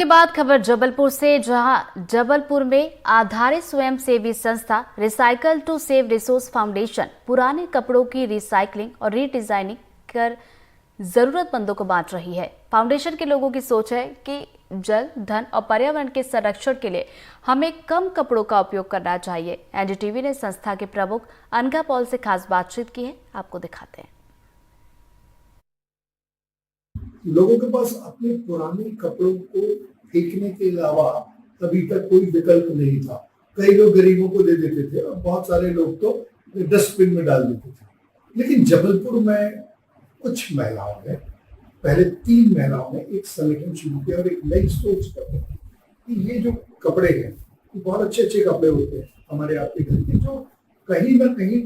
के बाद खबर जबलपुर से, जहां जबलपुर में आधारित स्वयंसेवी संस्था recycle to save resource foundation पुराने कपड़ों की रिसाइकलिंग और रीडिजाइनिंग कर जरूरतमंदों को बांट रही है। फाउंडेशन के लोगों की सोच है कि जल, धन और पर्यावरण के संरक्षण के लिए हमें कम कपड़ों का उपयोग करना चाहिए। एनडीटीवी ने संस्था के प्रमुख अनघा पॉल से खास बातचीत की है, आपको दिखाते हैं। लोगों के पास अपने पुराने कपड़ों को फेंकने के अलावा अभी तक कोई विकल्प नहीं था। कई लोग गरीबों को दे देते थे और बहुत सारे लोग तो डस्टबिन में डाल देते थे। लेकिन जबलपुर में कुछ महिलाओं ने, पहले 3 महिलाओं ने एक संगठन शुरू किया और एक नई सोच करते हैं कि ये जो कपड़े हैं, बहुत अच्छे अच्छे कपड़े होते हैं हमारे आपके घर के, जो कहीं ना कहीं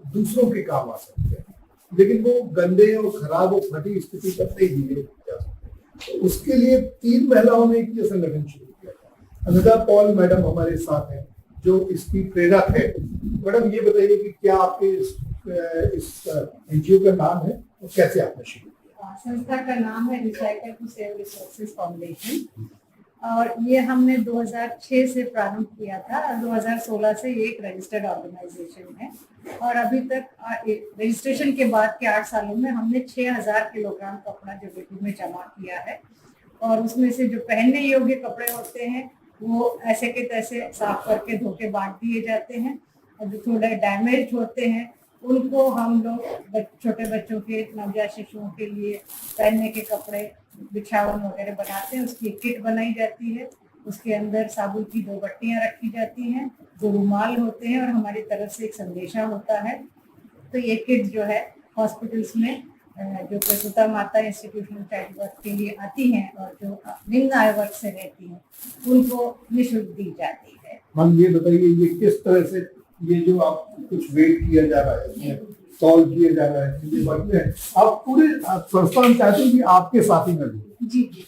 दूसरों के काम आ सकते हैं, लेकिन वो गंदे और खराब और फटी स्थिति तक नहीं दिए जा सकते। तो उसके लिए 3 महिलाओं ने एक संगठन शुरू किया था। अनघा पॉल मैडम हमारे साथ हैं, जो इसकी प्रेरक है। मैडम, ये बताइए कि क्या आपके इस एनजीओ का नाम है और कैसे आपने शुरू किया? संस्था का नाम है recycle to save resources foundation और ये हमने 2006 से प्रारंभ किया था। 2016 से ये एक रजिस्टर्ड ऑर्गेनाइजेशन है और अभी तक रजिस्ट्रेशन के बाद के 8 सालों में हमने 6000 किलोग्राम कपड़ा जबलपुर में जमा किया है और उसमें से जो पहनने योग्य कपड़े होते हैं वो ऐसे के तैसे साफ करके धो के बांट दिए जाते हैं और जो थोड़े डैमेज होते हैं उनको हम लोग छोटे बच्चों के, नवजात शिशुओं के लिए पहनने के कपड़े, बिछावन वगैरह बनाते हैं। उसकी किट बनाई जाती है, उसके अंदर साबुन की 2 बट्टियां रखी जाती हैं, 2 रुमाल होते हैं और हमारी तरफ से एक संदेशा होता है। तो ये किट जो है हॉस्पिटल्स में जो प्रसूता माता इंस्टीट्यूशनल चाइल्ड बर्थ के लिए आती हैं और जो निम्न आय वर्ग से रहती हैं उनको निःशुल्क दी जाती है। हम ये बताइए, ये किस तरह से, ये जो आप कुछ वेट किया जा रहा है, सॉल्व किया जा रहा है, ये बातें हैं, आप पूरे संस्था में चाहते हैं कि आपके साथी में जी जी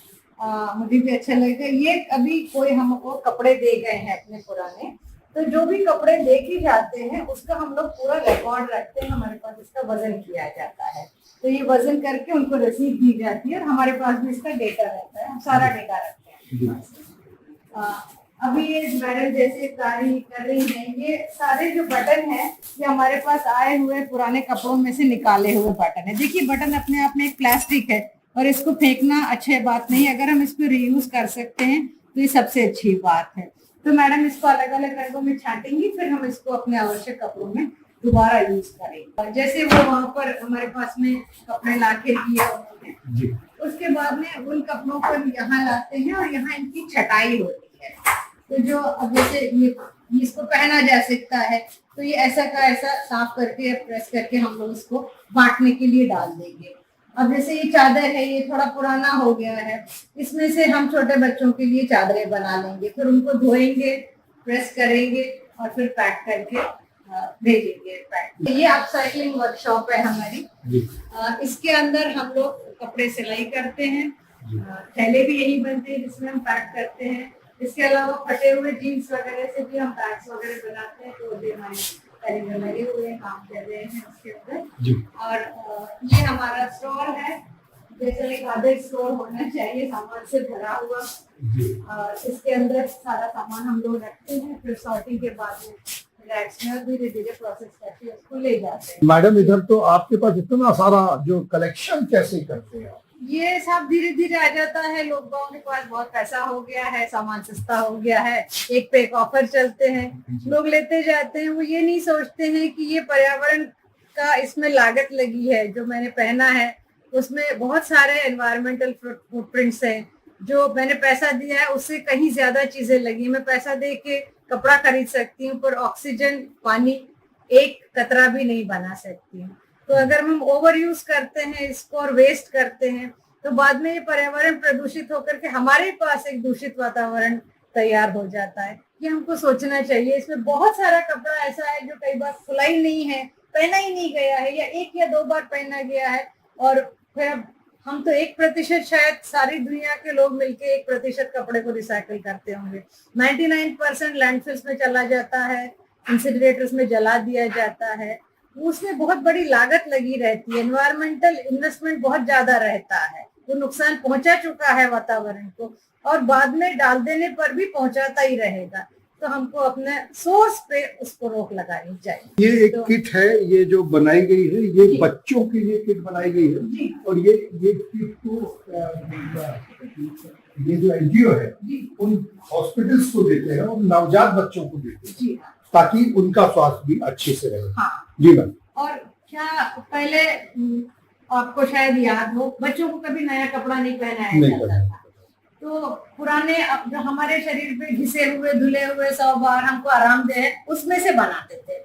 मुझे भी अच्छा लगेगा। ये अभी कोई हमको कपड़े दे गए हैं अपने पुराने, तो जो भी कपड़े दे के जाते हैं उसका हम लोग पूरा रिकॉर्ड रखते हैं। हमारे पास इसका वजन किया जाता है, तो ये वजन करके उनको रसीद दी जाती है और हमारे पास भी इसका डेटा रहता है। हम सारा डेटा रखते हैं। अभी ये मैडम जैसे कार्य कर रही हैं, ये सारे जो बटन हैं ये हमारे पास आए हुए पुराने कपड़ों में से निकाले हुए बटन है। देखिए, बटन अपने आप में एक प्लास्टिक है और इसको फेंकना अच्छी बात नहीं। अगर हम इसको रीयूज कर सकते हैं तो ये सबसे अच्छी बात है। तो मैडम इसको अलग अलग रंगों में छाटेंगी, फिर हम इसको अपने आवश्यक कपड़ों में दोबारा यूज करेंगे। जैसे वो वहां पर हमारे पास में कपड़े लाके दिए उन्होंने, उसके बाद में उन कपड़ों को यहाँ लाते हैं और यहाँ इनकी छटाई होती है। तो जो अब जैसे ये इसको पहना जा सकता है, तो ये ऐसा का ऐसा साफ करके प्रेस करके हम लोग इसको बांटने के लिए डाल देंगे। अब जैसे ये चादर है, ये थोड़ा पुराना हो गया है, इसमें से हम छोटे बच्चों के लिए चादरें बना लेंगे, फिर उनको धोएंगे, प्रेस करेंगे और फिर पैक करके भेजेंगे पैक। ये अपसाइक्लिंग वर्कशॉप है हमारी। इसके अंदर हम लोग कपड़े सिलाई करते हैं, थैले भी यही बनते हैं जिसमें हम पैक करते हैं। इसके अलावा फटे हुए जीन्स वगैरह से भी हम बैग्स वगैरह बनाते हैं, तो ये हमारे कारीगर लगे हुए काम कर रहे हैं उसके अंदर। और ये हमारा स्टोर है, जैसे एक आधे स्टोर होना चाहिए, सामान से भरा हुआ। और इसके अंदर सारा सामान हम लोग रखते हैं, फिर सॉर्टिंग के बाद में रैक्स में धीरे धीरे प्रोसेस करके उसको ले जाते हैं। मैडम, इधर तो आपके पास इतना सारा जो कलेक्शन कैसे करते हैं? ये सब धीरे धीरे आ जाता है। लोगों के पास बहुत पैसा हो गया है, सामान सस्ता हो गया है, एक पे एक ऑफर चलते हैं, लोग लेते जाते हैं। वो ये नहीं सोचते हैं कि ये पर्यावरण का इसमें लागत लगी है। जो मैंने पहना है उसमें बहुत सारे एनवायरमेंटल फुटप्रिंट्स हैं। जो मैंने पैसा दिया है उससे कहीं ज्यादा चीजें लगी। मैं पैसा दे के कपड़ा खरीद सकती हूँ पर ऑक्सीजन, पानी एक कतरा भी नहीं बना सकती हूँ। तो अगर हम ओवर यूज करते हैं इसको और वेस्ट करते हैं तो बाद में ये पर्यावरण प्रदूषित होकर के हमारे पास एक दूषित वातावरण तैयार हो जाता है। ये हमको सोचना चाहिए। इसमें बहुत सारा कपड़ा ऐसा है जो कई बार खुला ही नहीं है, पहना ही नहीं गया है, या 1 या 2 बार पहना गया है और फिर हम तो 1% शायद सारी दुनिया के लोग मिलके 1% कपड़े को रिसाइकिल करते होंगे। 99% लैंडफिल्स में चला जाता है, इंसिनरेटर्स में जला दिया जाता है। उसमें बहुत बड़ी लागत लगी रहती है, एनवायरमेंटल इन्वेस्टमेंट बहुत ज्यादा रहता है। वो नुकसान पहुंचा चुका है वातावरण को, और बाद में डाल देने पर भी पहुंचाता ही रहेगा। तो हमको अपने सोर्स पे उसको रोक लगानी चाहिए। ये एक तो, किट है, ये जो बनाई गई है, ये जी। बच्चों के लिए किट बनाई गई है। जी। और ये किट को ये जो एनजीओ है जी। उन हॉस्पिटल्स को देते हैं और नवजात बच्चों को देते हैं, जी हाँ। ताकि उनका स्वास्थ्य भी अच्छे से रहे। हाँ। जी मैम। और क्या पहले आपको शायद याद हो, बच्चों को कभी नया कपड़ा नहीं पहनाया नहीं जाता पहनाया। था। तो पुराने जो हमारे शरीर पे घिसे हुए धुले हुए 100 बार हमको आरामदेह उसमें से बनाते थे।